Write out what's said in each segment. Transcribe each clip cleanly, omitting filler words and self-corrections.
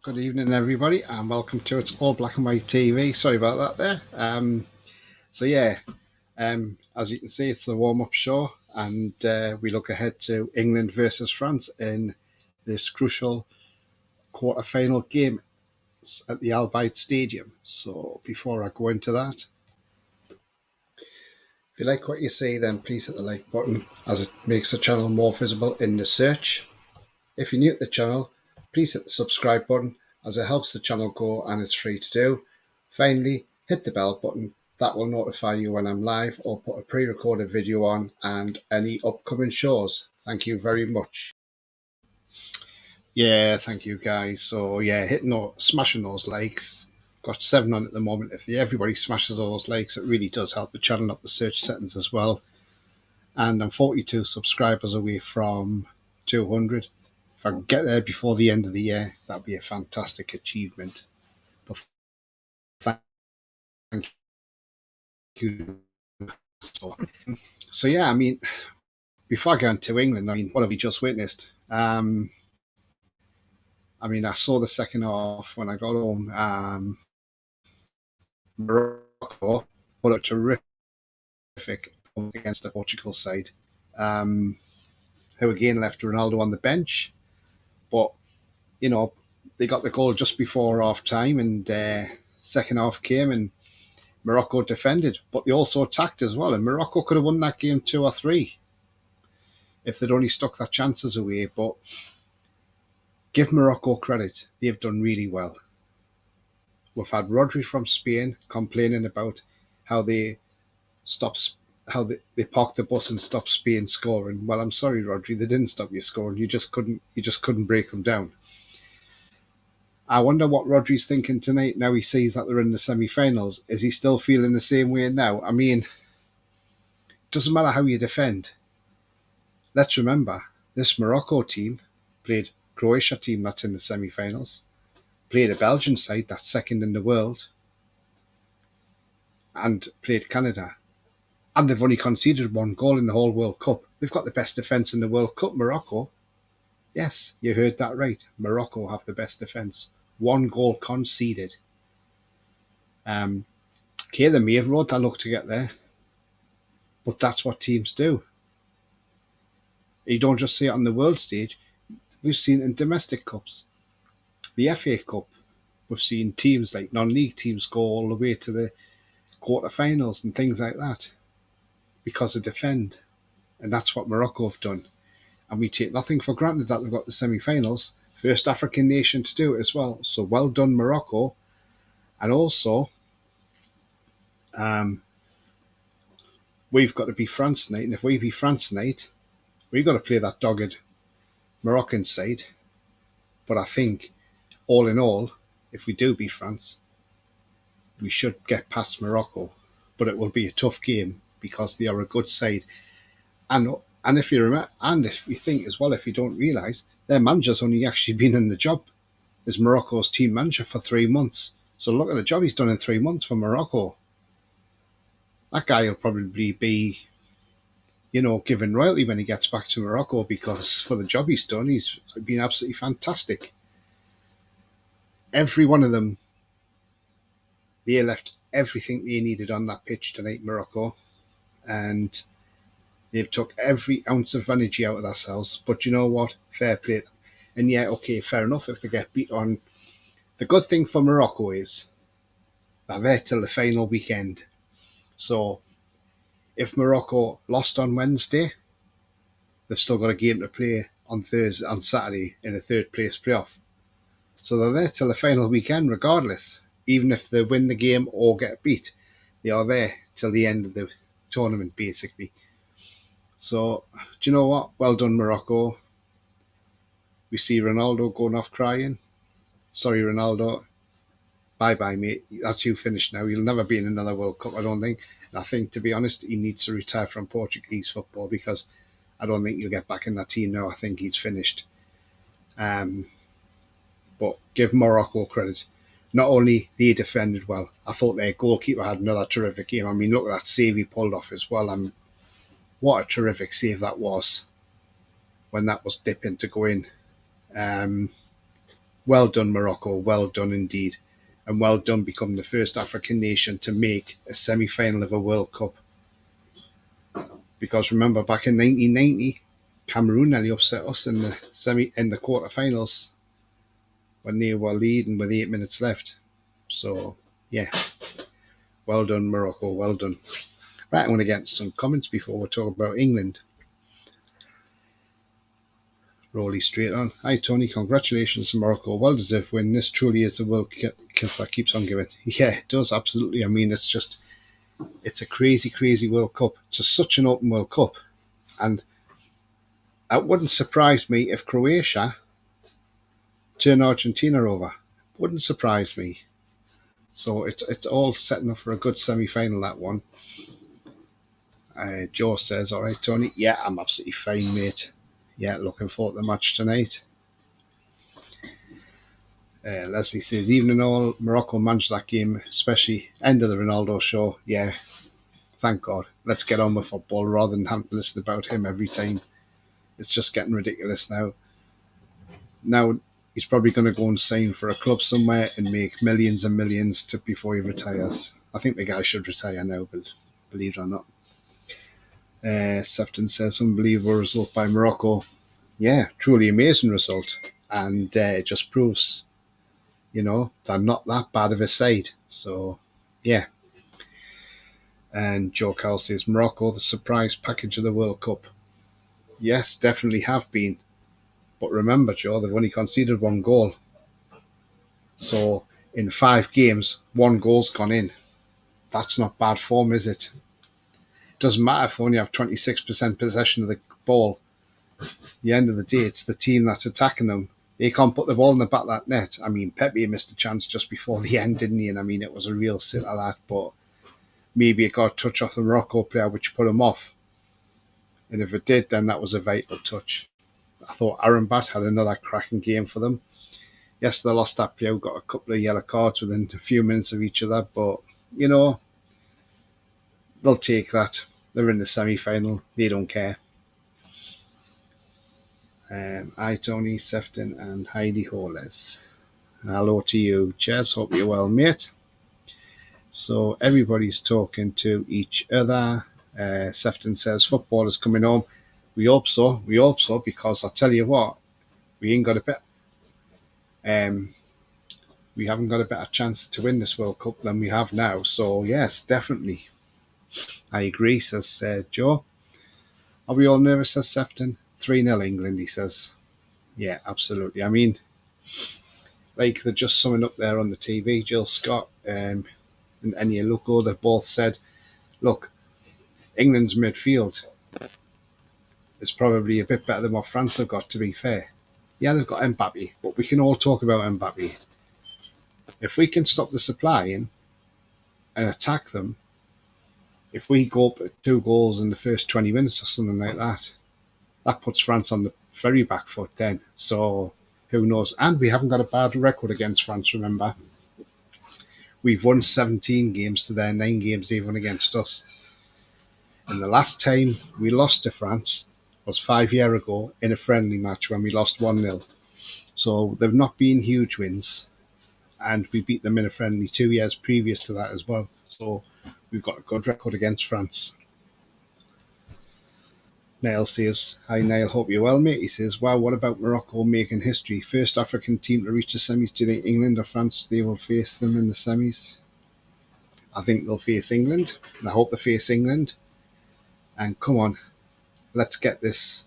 Good evening, everybody, and welcome to It's All Black and White TV. Sorry about that there. As you can see, it's the warm-up show, and we look ahead to England versus France in this crucial quarter-final game at the Al Bayt Stadium. So before I go into that, if you like what you see, then please hit the like button, as it makes the channel more visible in the search. If you're new to the channel, please hit the subscribe button, as it helps the channel grow and it's free to do. Finally, hit the bell button. That will notify you when I'm live or put a pre-recorded video on and any upcoming shows. Thank you very much. Yeah, thank you guys. So yeah, smashing those likes. Got 7 on at the moment. If everybody smashes all those likes, it really does help the channel up the search settings as well. And I'm 42 subscribers away from 200. If I can get there before the end of the year, that'd be a fantastic achievement. But thank you. So yeah, I mean, before I go into England, I mean, what have we just witnessed? I mean, I saw the second half when I got home. Morocco put a terrific against the Portugal side, who again left Ronaldo on the bench. But, you know, they got the goal just before half time, and second half came and Morocco defended, but they also attacked as well. And Morocco could have won that game 2 or 3 if they'd only stuck their chances away. But give Morocco credit, they've done really well. We've had Rodri from Spain complaining about how they parked the bus and stopped Spain scoring. Well, I'm sorry, Rodri, they didn't stop you scoring. You just couldn't break them down. I wonder what Rodri's thinking tonight now he sees that they're in the semi-finals. Is he still feeling the same way now? I mean, it doesn't matter how you defend. Let's remember, this Morocco team played Croatia team that's in the semi-finals, played a Belgian side that's second in the world, and played Canada. And they've only conceded 1 goal in the whole World Cup. They've got the best defence in the World Cup, Morocco. Yes, you heard that right. Morocco have the best defence. 1 goal conceded. Okay, they may have rode that luck to get there, but that's what teams do. You don't just see it on the world stage. We've seen it in domestic cups. The FA Cup, we've seen teams like non-league teams go all the way to the quarterfinals and things like that because they defend. And that's what Morocco have done. And we take nothing for granted that they've got the semi-finals. First African nation to do it as well. So well done, Morocco. And also, we've got to beat France tonight. And if we beat France tonight, we've got to play that dogged Moroccan side. But I think, all in all, if we do beat France, we should get past Morocco. But it will be a tough game because they are a good side. And if you remember, and if you think as well, if you don't realise, their manager's only actually been in the job as Morocco's team manager for 3 months. So look at the job he's done in 3 months for Morocco. That guy will probably be, given royalty when he gets back to Morocco, because for the job he's done, he's been absolutely fantastic. Every one of them, they left everything they needed on that pitch tonight, Morocco, and they've took every ounce of energy out of themselves. But you know what? Fair play. And yeah, okay, fair enough if they get beat on. The good thing for Morocco is they're there till the final weekend. So if Morocco lost on Wednesday, they've still got a game to play on Saturday in a third place playoff. So they're there till the final weekend regardless. Even if they win the game or get beat, they are there till the end of the tournament basically. So, do you know what? Well done, Morocco. We see Ronaldo going off crying. Sorry, Ronaldo. Bye-bye, mate. That's you finished now. You'll never be in another World Cup, I don't think. And I think, to be honest, he needs to retire from Portuguese football because I don't think he'll get back in that team now. I think he's finished. But give Morocco credit. Not only they defended well, I thought their goalkeeper had another terrific game. I mean, look at that save he pulled off as well. What a terrific save that was when that was dipping to go in. Well done, Morocco. Well done indeed. And well done becoming the first African nation to make a semi-final of a World Cup. Because remember, back in 1990, Cameroon nearly upset us in the quarterfinals when they were leading with 8 minutes left. So yeah, well done, Morocco. Well done. Right, I'm going to get some comments before we talk about England. Rolly straight on. Hi Tony, congratulations to Morocco. Well deserved win. This truly is the World Cup that keeps on giving. Yeah, it does, absolutely. I mean, it's a crazy, crazy World Cup. It's such an open World Cup. And it wouldn't surprise me if Croatia turn Argentina over. Wouldn't surprise me. So it's all setting up for a good semi-final, that one. Joe says, all right, Tony. Yeah, I'm absolutely fine, mate. Yeah, looking forward to the match tonight. Leslie says, even in all, Morocco managed that game, especially end of the Ronaldo show. Yeah, thank God. Let's get on with football rather than having to listen about him every time. It's just getting ridiculous now. Now, he's probably going to go and sign for a club somewhere and make millions and millions before he retires. I think the guy should retire now, but believe it or not. Sefton says, unbelievable result by Morocco. Yeah, truly amazing result. And it just proves, they're not that bad of a side. So, yeah. And Joe Carroll says, Morocco, the surprise package of the World Cup. Yes, definitely have been. But remember, Joe, they've only conceded 1 goal. So, in 5 games, 1 goal's gone in. That's not bad form, is it? Doesn't matter if they only have 26% possession of the ball. At the end of the day, it's the team that's attacking them. They can't put the ball in the back of that net. I mean, Pepe missed a chance just before the end, didn't he? And I mean, it was a real sit of that, but maybe it got a touch off the Morocco player, which put him off. And if it did, then that was a vital touch. I thought Arambat had another cracking game for them. Yes, they lost that player, got a couple of yellow cards within a few minutes of each other, but, they'll take that. They're in the semi-final. They don't care. Hi, Tony Sefton and Heidi Holes. Hello to you, Jez. Hope you're well, mate. So everybody's talking to each other. Sefton says football is coming home. We hope so. We hope so, because I'll tell you what, we ain't got a bit. We haven't got a better chance to win this World Cup than we have now. So yes, definitely. I agree, says Joe. Are we all nervous, says Sefton? 3-0 England, he says. Yeah, absolutely. I mean, like they're just summing up there on the TV, Jill Scott and Enya Luko, they both said, look, England's midfield is probably a bit better than what France have got, to be fair. Yeah, they've got Mbappe, but we can all talk about Mbappe. If we can stop the supplying and attack them, if we go up at 2 goals in the first 20 minutes or something like that, that puts France on the very back foot then. So who knows? And we haven't got a bad record against France, remember. We've won 17 games to their 9 games they've won against us. And the last time we lost to France was 5 years ago in a friendly match when we lost 1-0. So they've not been huge wins. And we beat them in a friendly 2 years previous to that as well. So we've got a good record against France. Niall says, hi Niall, hope you're well, mate. He says, wow, what about Morocco making history? First African team to reach the semis. Do you think England or France, they will face them in the semis? I think they'll face England. And I hope they face England. And come on, let's get this.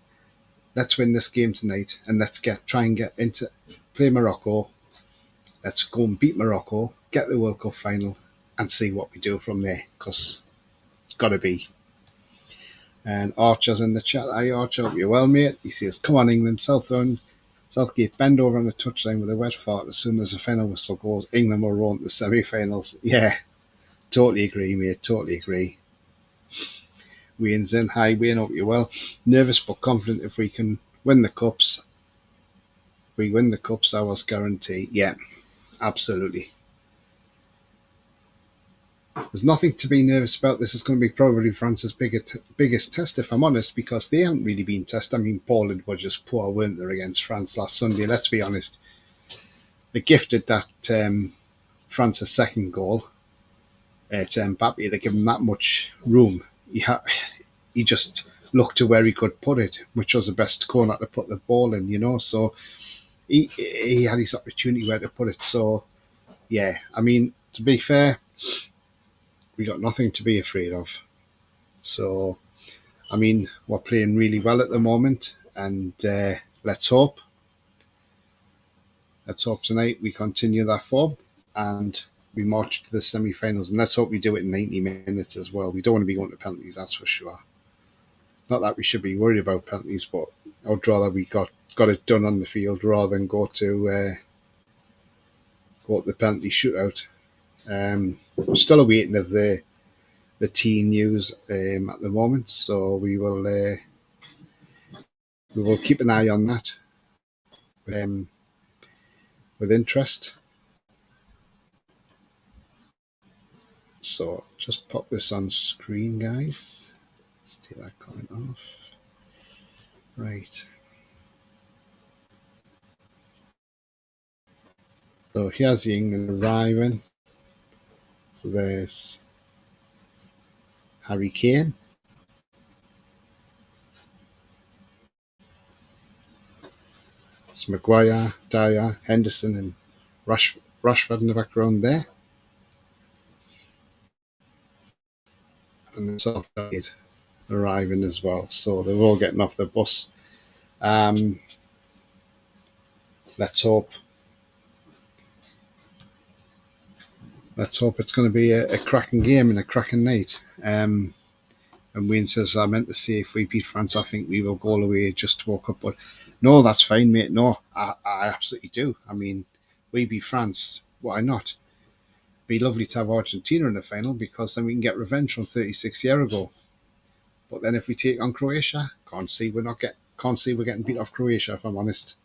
Let's win this game tonight. And let's try and get into play Morocco. Let's go and beat Morocco, get the World Cup final, and see what we do from there. Because it's got to be. And Archer's in the chat. Hi Archer, hope you're well, mate. He says, come on England, Southgate bend over on the touchline with a wet fart. As soon as the final whistle goes, England will roll into the semi-finals. Yeah, totally agree, mate, totally agree. Wayne's in. Hi Wayne, hope you're well. Nervous but confident if we can win the cups. We win the cups, ours guarantee. Yeah, absolutely. There's nothing to be nervous about. This is going to be probably France's biggest test, if I'm honest, because they haven't really been tested. I mean, Poland were just poor, weren't they, against France last Sunday, let's be honest. they gifted that France's second goal to Mbappe. They give him that much room. He just looked to where he could put it, which was the best corner to put the ball in, you know. So he had his opportunity where to put it. So yeah, I mean, to be fair, we got nothing to be afraid of. So I mean, we're playing really well at the moment, and let's hope tonight we continue that form and we march to the semi-finals. And let's hope we do it in 90 minutes as well. We don't want to be going to penalties, that's for sure. Not that we should be worried about penalties, but I'd rather we got it done on the field rather than go to the penalty shootout. We're still awaiting of the team news at the moment, so we will keep an eye on that with interest. So just pop this on screen, guys. Let's take that comment off. Right. So here's the England arriving. So there's Harry Kane. It's Maguire, Dyer, Henderson, and Rashford in the background there. And then Southgate arriving as well. So they're all getting off the bus. Let's hope it's going to be a cracking game and a cracking night. And Wayne says, I meant to say, if we beat France, I think we will go all the way just to walk up. But no, that's fine, mate. No, I absolutely do. I mean, we beat France. Why not? Be lovely to have Argentina in the final, because then we can get revenge from 36 years ago. But then if we take on Croatia, can't see we're getting beat off Croatia, if I'm honest.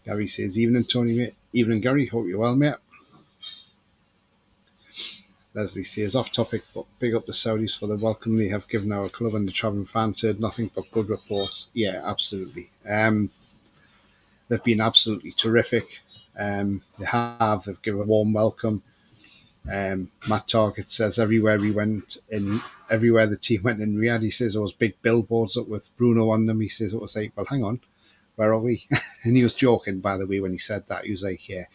Gary says, evening, Tony, mate. Evening, Gary. Hope you're well, mate. Leslie says, off topic, but big up the Saudis for the welcome they have given our club, and the travelling fans heard nothing but good reports. Yeah, absolutely. They've been absolutely terrific. They've given a warm welcome. Matt Target says everywhere the team went in Riyadh, he says there was big billboards up with Bruno on them. He says it was like, well, hang on, where are we? And he was joking, by the way, when he said that. He was like, yeah.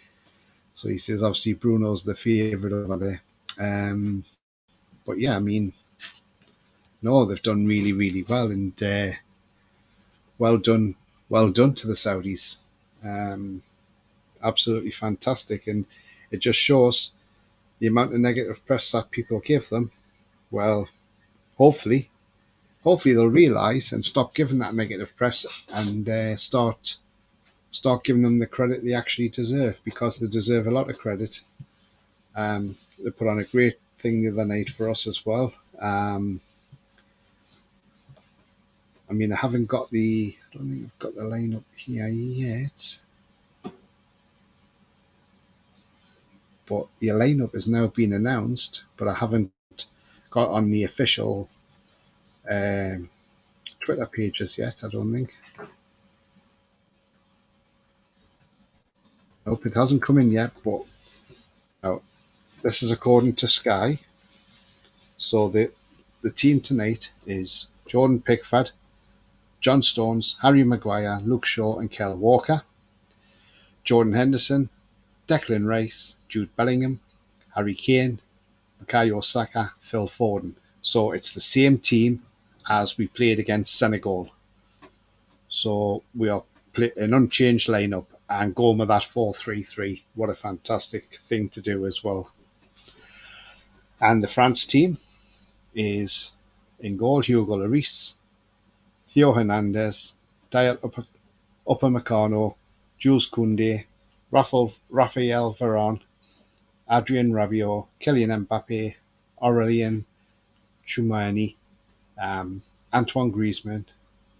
So he says obviously Bruno's the favourite over there. But yeah, I mean, no, they've done really, really well, and well done to the Saudis. Absolutely fantastic, and it just shows the amount of negative press that people give them. Well, hopefully they'll realise and stop giving that negative press and start giving them the credit they actually deserve, because they deserve a lot of credit. They put on a great thing the other night for us as well. I mean, I don't think I've got the lineup here yet, but the lineup has now been announced, but I haven't got on the official Twitter pages yet, I don't think. Nope, it hasn't come in yet, but this is according to Sky. So the team tonight is Jordan Pickford, John Stones, Harry Maguire, Luke Shaw and Kyle Walker, Jordan Henderson, Declan Rice, Jude Bellingham, Harry Kane, Bukayo Saka, Phil Foden. So it's the same team as we played against Senegal. So we are an unchanged lineup and going with that 4-3-3. What a fantastic thing to do as well. And the France team is in goal Hugo Lloris, Theo Hernandez, Dayot Upamecano, Jules Koundé, Raphael Varane, Adrien Rabiot, Kylian Mbappe, Aurélien Tchouameni, Antoine Griezmann,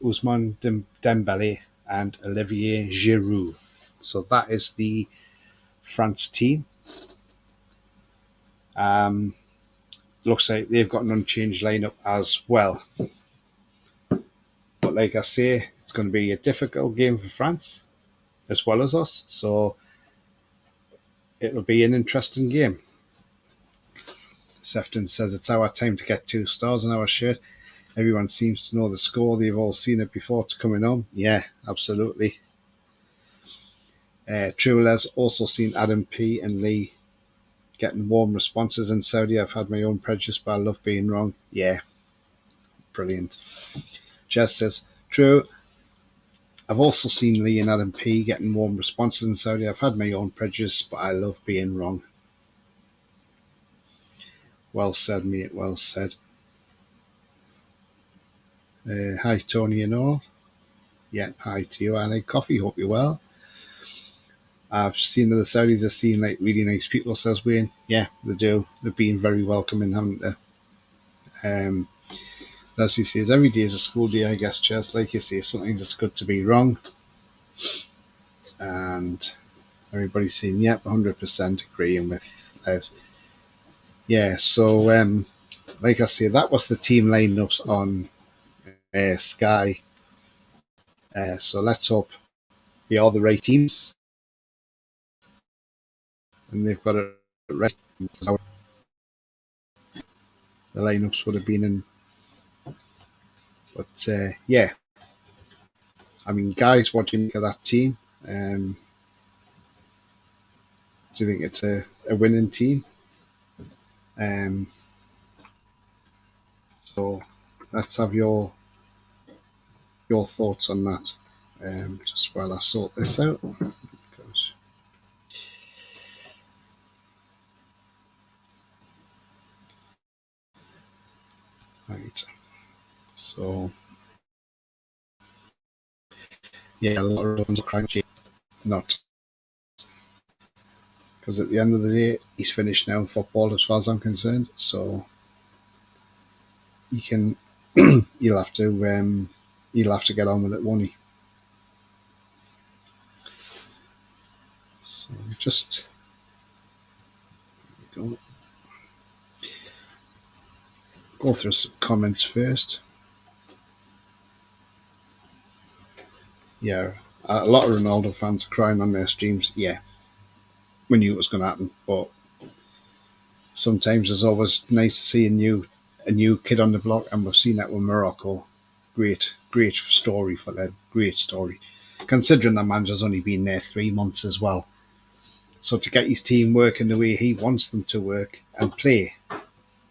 Ousmane Dembélé, and Olivier Giroud. So that is the France team. Looks like they've got an unchanged lineup as well. But like I say, it's going to be a difficult game for France as well as us. So it'll be an interesting game. Sefton says it's our time to get 2 stars on our shirt. Everyone seems to know the score. They've all seen it before it's coming on. Yeah, absolutely. True has also seen Adam P and Lee getting warm responses in Saudi. I've had my own prejudice, but I love being wrong. Yeah, brilliant. Jess says, True, I've also seen Lee and Adam P getting warm responses in Saudi. I've had my own prejudice, but I love being wrong. Well said, mate, well said. Hi, Tony and all. Yeah, hi to you. I like coffee. Hope you're well. I've seen that the Saudis have seen like really nice people, says Wayne. Yeah, they do. They've been very welcoming, haven't they? Leslie says, every day is a school day, I guess, Jess. Like you say, something that's good to be wrong. And everybody's saying, yep, 100% agreeing with us. Yeah, so like I say, that was the team lineups on Sky. So let's hope they are the right teams. And they've got it right. The lineups would have been in. But yeah, I mean, guys, what do you think of that team? Do you think it's a winning team? So let's have your thoughts on that. Just while I sort this out. Gosh. Right. So yeah, a lot of ones are cranky. Not because at the end of the day, he's finished now in football, as far as I'm concerned. So he can, he'll have to get on with it, won't he? So just go through some comments first. Yeah, a lot of Ronaldo fans are crying on their streams. Yeah, we knew it was going to happen, but sometimes it's always nice to see a new kid on the block, and we've seen that with Morocco. Great story for them. Great story, considering the manager's only been there 3 months as well. So to get his team working the way he wants them to work and play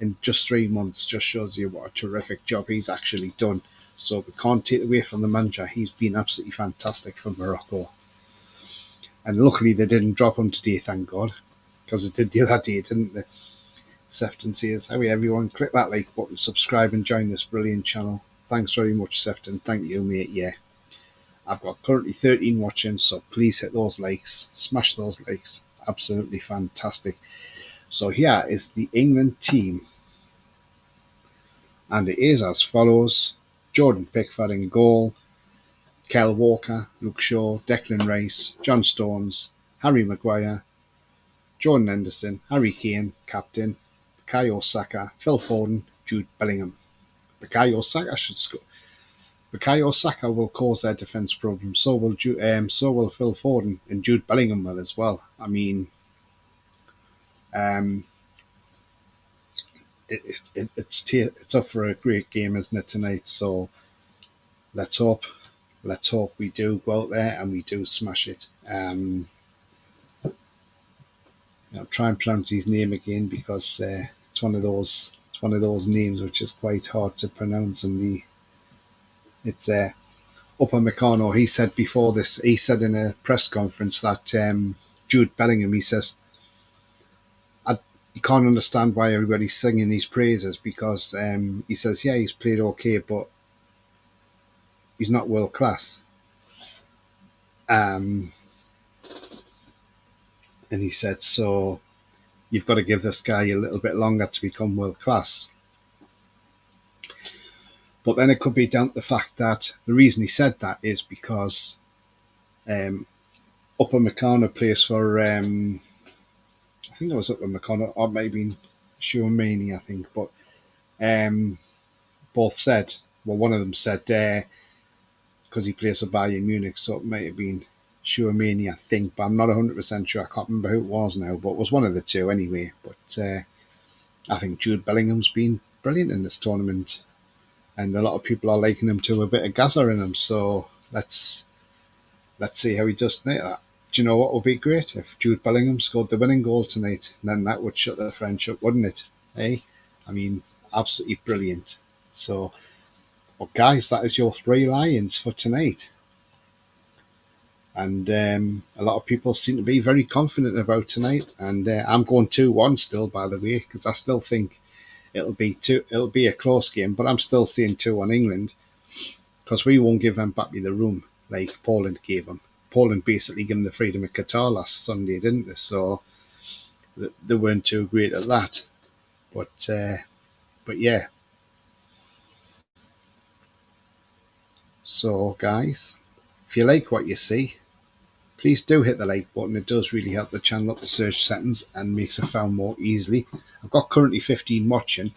in just 3 months just shows you what a terrific job he's actually done. So we can't take away from the manager. He's been absolutely fantastic for Morocco. And luckily they didn't drop him today, thank God, because it did the other day, didn't they? Sefton says, "Hey everyone, click that like button, subscribe and join this brilliant channel." Thanks very much, Sefton. Thank you, mate. Yeah, I've got currently 13 watching, so please hit those likes, smash those likes. Absolutely fantastic. So here is the England team, and it is as follows: Jordan Pickford in goal, Kyle Walker, Luke Shaw, Declan Rice, John Stones, Harry Maguire, Jordan Henderson, Harry Kane, captain, Bukayo Saka, Phil Foden, Jude Bellingham. Bukayo Saka will cause their defence problems. So will Phil Foden, and Jude Bellingham will as well. I mean, it's up for a great game, isn't it, tonight? So let's hope we do go out there and we do smash it. I'll try and pronounce his name again because it's one of those names which is quite hard to pronounce. And it's Upamecano. He said before this, he said in a press conference that Jude Bellingham, he says, you can't understand why everybody's singing these praises because he says, yeah, he's played okay, but he's not world class. And he said, so you've got to give this guy a little bit longer to become world class. But then it could be down to the fact that the reason he said that is because Upamecano plays for, I think it was Upamecano, or maybe Tchouaméni, I think, but both said, well, one of them said because he plays for Bayern Munich, so it might have been Schumann, I think, but I'm not 100% sure. I can't remember who it was now, but it was one of the two anyway. But I think Jude Bellingham's been brilliant in this tournament, and a lot of people are liking him to a bit of Gaza in him. So let's see how he does tonight. Do you know what would be great? If Jude Bellingham scored the winning goal tonight, then that would shut the French up, wouldn't it? Eh? I mean, absolutely brilliant. So, well, guys, that is your 3 Lions for tonight. And a lot of people seem to be very confident about tonight. And I'm going 2-1 still, by the way, because I still think it'll be a close game. But I'm still saying 2-1 England, because we won't give Mbappe the room like Poland gave him. Poland basically gave him the freedom of Qatar last Sunday, didn't they? So they weren't too great at that. But yeah. So guys, if you like what you see, please do hit the like button. It does really help the channel up the search settings and makes it found more easily. I've got currently 15 watching.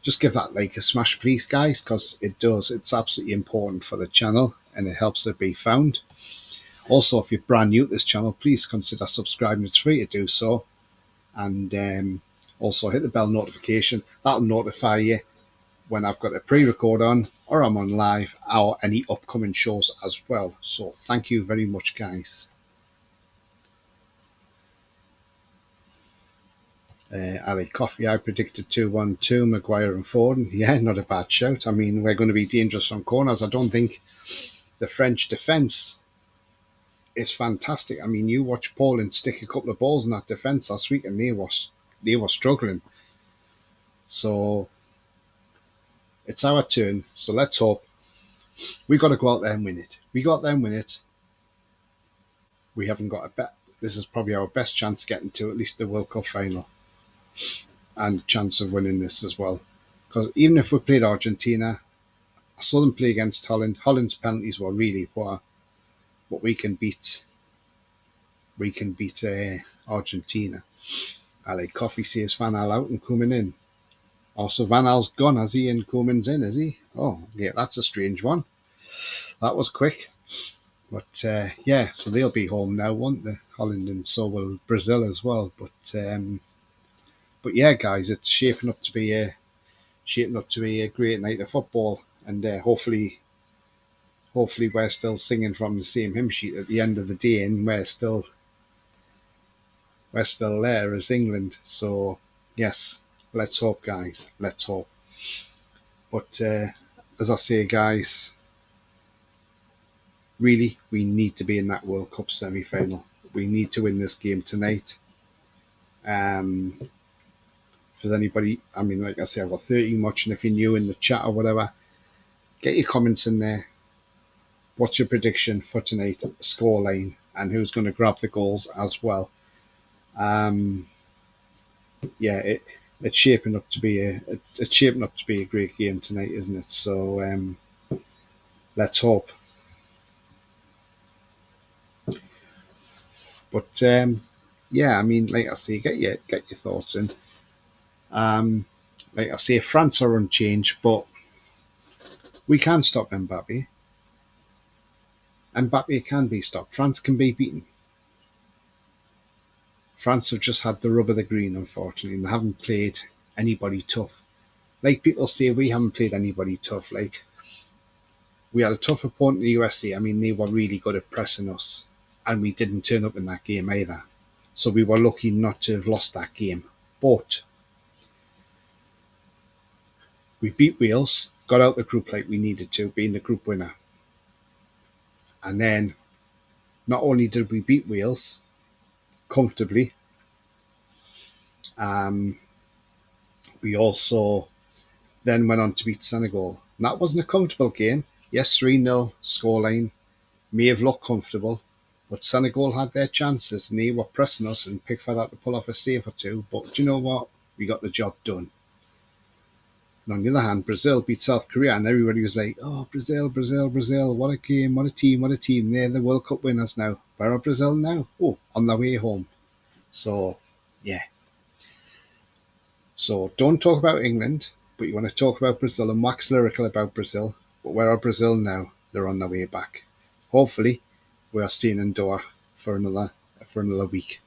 Just give that like a smash, please, guys, because it does. It's absolutely important for the channel and it helps it be found. Also, if you're brand new to this channel, please consider subscribing. It's free to do so. And also hit the bell notification. That'll notify you when I've got a pre-record on, or I'm on live, or any upcoming shows as well. So thank you very much, guys. Ali Coffee, I predicted 2-1-2, Maguire and Foden. Yeah, not a bad shout. I mean, we're going to be dangerous from corners. I don't think the French defence is fantastic. I mean, you watch Poland stick a couple of balls in that defence last week, and they were struggling. So it's our turn. So let's hope. We got to go out there and win it. We got there and win it. We haven't got a bet. This is probably our best chance getting to at least the World Cup final, and chance of winning this as well. Because even if we played Argentina, I saw them play against Holland. Holland's penalties were really poor, but we can beat Argentina. Ali Coffee says Van Gaal out and Koeman in. Also, Van Gaal's gone, has he? And Koeman's in, is he? Oh, yeah, that's a strange one. That was quick. But yeah, so they'll be home now, won't they? Holland, and so will Brazil as well. But yeah, guys, it's shaping up to be a great night of football, and hopefully we're still singing from the same hymn sheet at the end of the day, and we're still there as England. So yes, let's hope, guys. Let's hope. But as I say, guys, really, we need to be in that World Cup semi-final. We need to win this game tonight. If there's anybody, I mean, like I say, I've got 13 watching. If you're new in the chat or whatever, get your comments in there. What's your prediction for tonight, scoreline, and who's going to grab the goals as well? Yeah, it's shaping up to be a great game tonight, isn't it? So let's hope. But yeah, I mean, like I say, get your thoughts in. Like I say, France are unchanged, but we can stop Mbappe. Mbappe can be stopped. France can be beaten. France have just had the rub of the green, unfortunately, and they haven't played anybody tough. Like people say, we haven't played anybody tough. Like, we had a tough opponent in the USA. I mean, they were really good at pressing us, and we didn't turn up in that game either. So we were lucky not to have lost that game. But we beat Wales, got out the group like we needed to, being the group winner. And then not only did we beat Wales comfortably, we also then went on to beat Senegal. And that wasn't a comfortable game. Yes, 3-0 scoreline may have looked comfortable, but Senegal had their chances and they were pressing us, and Pickford had to pull off a save or two. But do you know what? We got the job done. And on the other hand, Brazil beat South Korea, and everybody was like, oh, Brazil, Brazil, Brazil, what a game, what a team, what a team. They're the World Cup winners now. Where are Brazil now? Oh, on their way home. So, yeah. So don't talk about England, but you want to talk about Brazil and wax lyrical about Brazil. But where are Brazil now? They're on their way back. Hopefully, we are staying indoor for another week.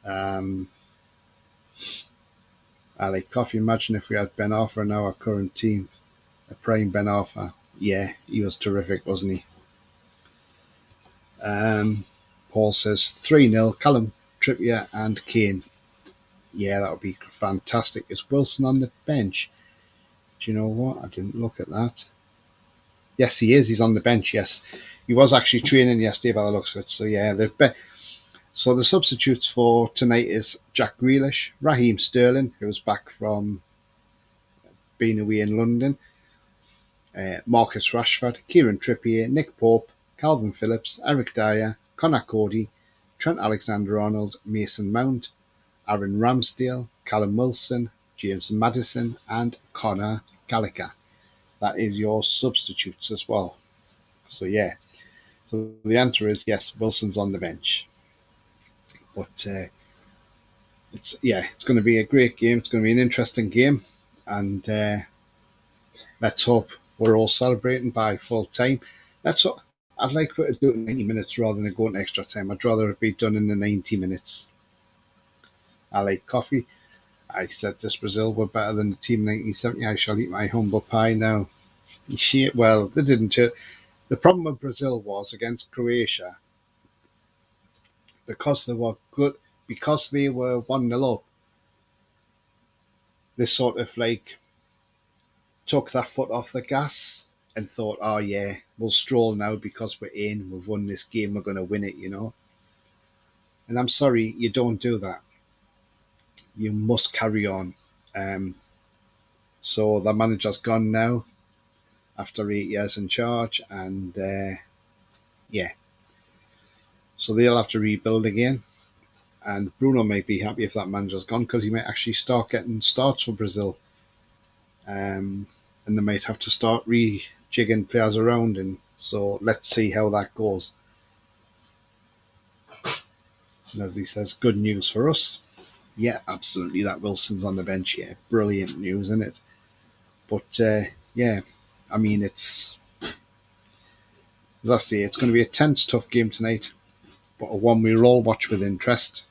I like coffee. Imagine if we had Ben Arthur in our current team, a prime Ben Arthur. Yeah, he was terrific, wasn't he? Paul says 3-0, Callum, Trippier and Kane. Yeah, that would be fantastic. Is Wilson on the bench? Do you know what? I didn't look at that. Yes, he is. He's on the bench, yes. He was actually training yesterday by the looks of it. So, yeah, so the substitutes for tonight is Jack Grealish, Raheem Sterling, who's back from being away in London, Marcus Rashford, Kieran Trippier, Nick Pope, Calvin Phillips, Eric Dyer, Connor Cody, Trent Alexander-Arnold, Mason Mount, Aaron Ramsdale, Callum Wilson, James Maddison, and Conor Gallagher. That is your substitutes as well. So, yeah. So the answer is yes, Wilson's on the bench. But it's going to be a great game. It's going to be an interesting game. And let's hope we're all celebrating by full time. I'd like to do it in 90 minutes rather than going extra time. I'd rather it be done in the 90 minutes. I like coffee. I said this Brazil were better than the team 1970. I shall eat my humble pie now. Shit, well, they didn't. The problem with Brazil was against Croatia, because they were good, because they were 1-0 up, they sort of like took their foot off the gas and thought, oh yeah, we'll stroll now because we're in, we've won this game, we're going to win it, you know. And I'm sorry, you don't do that. You must carry on. So the manager's gone now after 8 years in charge, and yeah. So they'll have to rebuild again. And Bruno might be happy if that manager's gone because he might actually start getting starts for Brazil. And they might have to start rejigging players around. And so let's see how that goes. And as he says, good news for us. Yeah, absolutely. That Wilson's on the bench. Yeah, brilliant news, isn't it? But yeah, I mean, as I say, it's going to be a tense, tough game tonight, but a one we'll all watch with interest,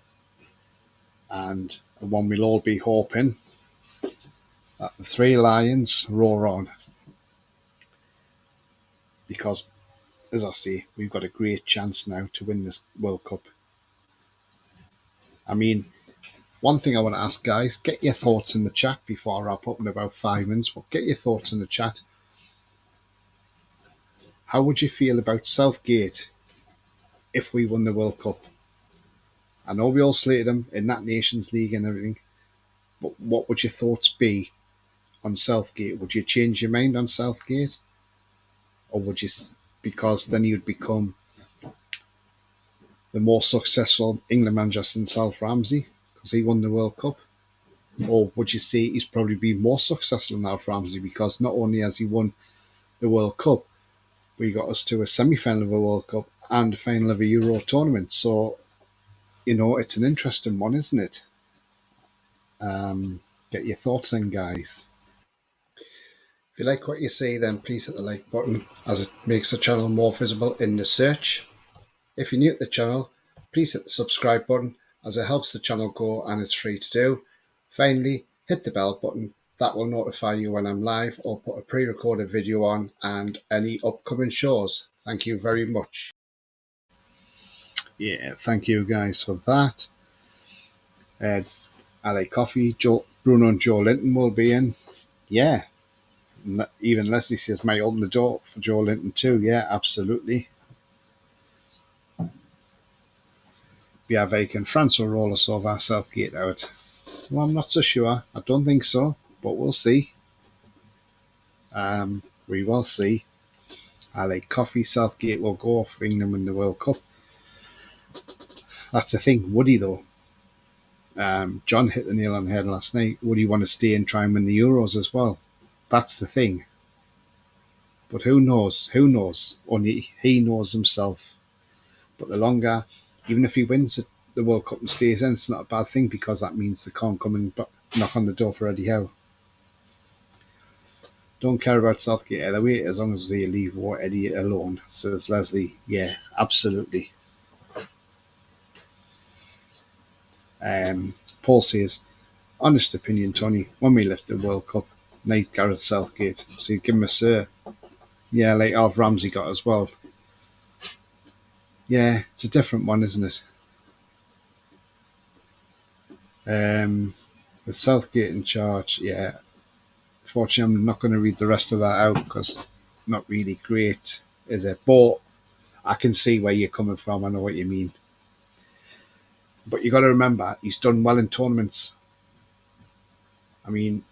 and a one we'll all be hoping that the Three Lions roar on. Because, as I say, we've got a great chance now to win this World Cup. I mean, one thing I want to ask, guys, get your thoughts in the chat before I wrap up in about 5 minutes. But get your thoughts in the chat. How would you feel about Southgate if we won the World Cup? I know we all slated him in that Nations League and everything, but what would your thoughts be on Southgate? Would you change your mind on Southgate? Or would you, because then you'd become the more successful England manager since Alf Ramsey, because he won the World Cup? Or would you say he's probably been more successful than Alf Ramsey because not only has he won the World Cup, but he got us to a semi-final of a World Cup and a final of a Euro tournament. So, you know, it's an interesting one, isn't it? Get your thoughts in, guys. If you like what you see, then please hit the like button as it makes the channel more visible in the search. If you're new to the channel, please hit the subscribe button as it helps the channel grow and it's free to do. Finally, hit the bell button. That will notify you when I'm live or put a pre-recorded video on and any upcoming shows. Thank you very much. Yeah, thank you guys for that. LA Coffee, Bruno and Joe Linton will be in. Yeah. Even Leslie says might open the door for Joe Linton too. Yeah, absolutely. Biavik and France will roll us over Southgate out. Well, I'm not so sure. I don't think so, but we'll see. We will see. I like coffee. Southgate will go off England in the World Cup. That's the thing. Would he though? John hit the nail on the head last night. Would he want to stay and try and win the Euros as well? That's the thing. But who knows? Who knows? Only he knows himself. But the longer, even if he wins the World Cup and stays in, it's not a bad thing because that means they can't come and knock on the door for Eddie Howe. Don't care about Southgate anyway, as long as they leave Eddie alone, says Leslie. Yeah, absolutely. Paul says, honest opinion, Tony, when we left the World Cup, Nate Gareth Southgate, so you give him a sir. Yeah, like Alf Ramsey got as well. Yeah, it's a different one, isn't it? With Southgate in charge, yeah. Fortunately, I'm not going to read the rest of that out because not really great, is it? But I can see where you're coming from. I know what you mean. But you got to remember, he's done well in tournaments. I mean,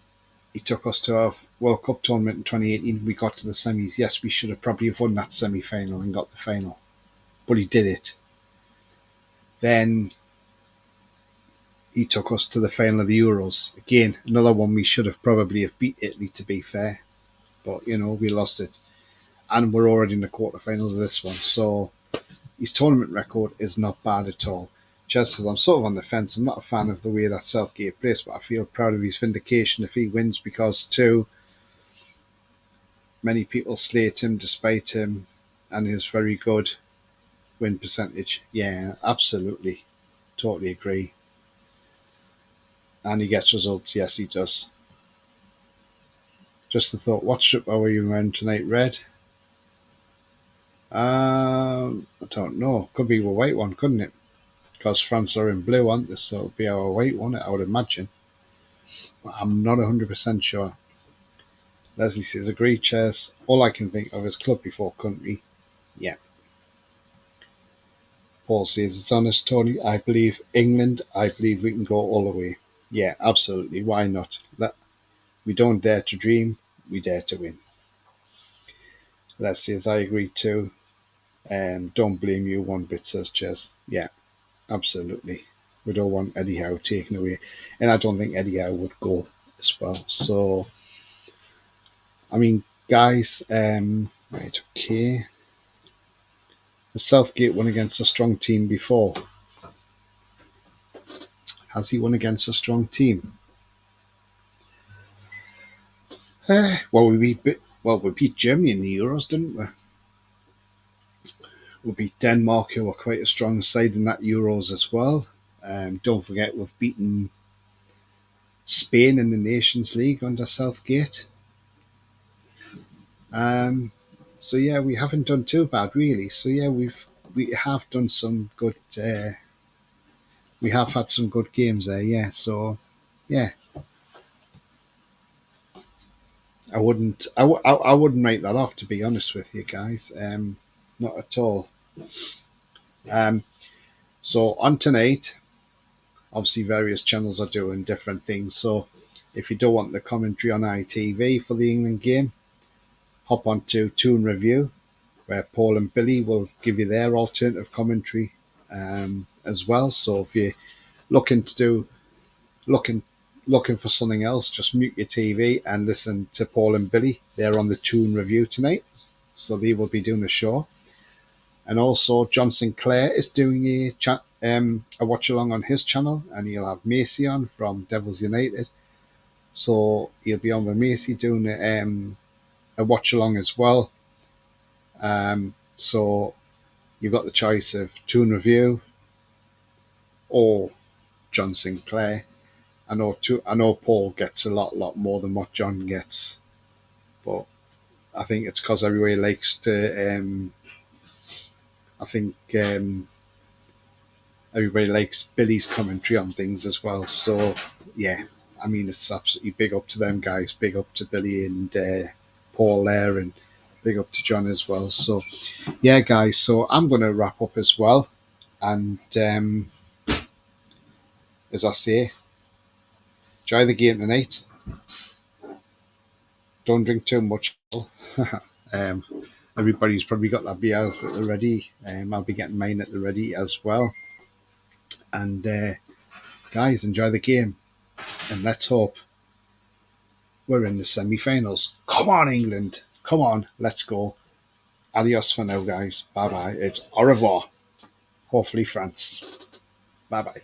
he took us to our World Cup tournament in 2018. We got to the semis. Yes, we should have probably won that semi-final and got the final, but he did it. Then he took us to the final of the Euros. Again, another one we should have probably have beat Italy, to be fair, but we lost it, and we're already in the quarterfinals of this one. So his tournament record is not bad at all. Chess says, I'm sort of on the fence. I'm not a fan of the way that Southgate plays, but I feel proud of his vindication if he wins because, too, many people slate him despite him and his very good win percentage. Yeah, absolutely. Totally agree. And he gets results. Yes, he does. Just a thought, what strip are we wearing tonight? Red? I don't know. Could be a white one, couldn't it? Because France are in blue, aren't they? So it'll be our white one, I would imagine. But I'm not 100% sure. Leslie says, agree, Chess. All I can think of is club before country. Yeah. Paul says, it's honest, Tony. I believe England. I believe we can go all the way. Yeah, absolutely. Why not? We don't dare to dream. We dare to win. Leslie says, I agree too. Don't blame you one bit, says Chess. Yeah, absolutely. We don't want Eddie Howe taken away. And I don't think Eddie Howe would go as well. So, I mean, guys, right, okay. Has Southgate won against a strong team before? Has he won against a strong team? We beat Germany in the Euros, didn't we? We beat Denmark, who were quite a strong side in that Euros as well. Don't forget, we've beaten Spain in the Nations League under Southgate. So yeah, we haven't done too bad really. So yeah, we have done some good. We have had some good games there. Yeah. So yeah, I wouldn't. I wouldn't write that off, to be honest with you guys. Not at all. Um, so on tonight, obviously various channels are doing different things. So if you don't want the commentary on ITV for the England game, hop onto Toon Review, where Paul and Billy will give you their alternative commentary as well. So if you're looking to do looking for something else, just mute your TV and listen to Paul and Billy. They're on the Toon Review tonight, so they will be doing the show. And also, John Sinclair is doing a watch along on his channel, and he'll have Macy on from Devils United. So he'll be on with Macy doing a watch along as well. So you've got the choice of Toon Review or John Sinclair. I know Paul gets a lot more than what John gets, but I think it's because everybody likes to. I think everybody likes Billy's commentary on things as well. So yeah, I mean it's absolutely big up to them guys, big up to Billy and Paul there, and big up to John as well. So yeah, guys. So I'm going to wrap up as well, and as I say, enjoy the game tonight. Don't drink too much. Everybody's probably got their beers at the ready. I'll be getting mine at the ready as well. And guys, enjoy the game. And let's hope we're in the semi-finals. Come on, England. Come on, let's go. Adios for now, guys. Bye-bye. It's au revoir. Hopefully France. Bye-bye.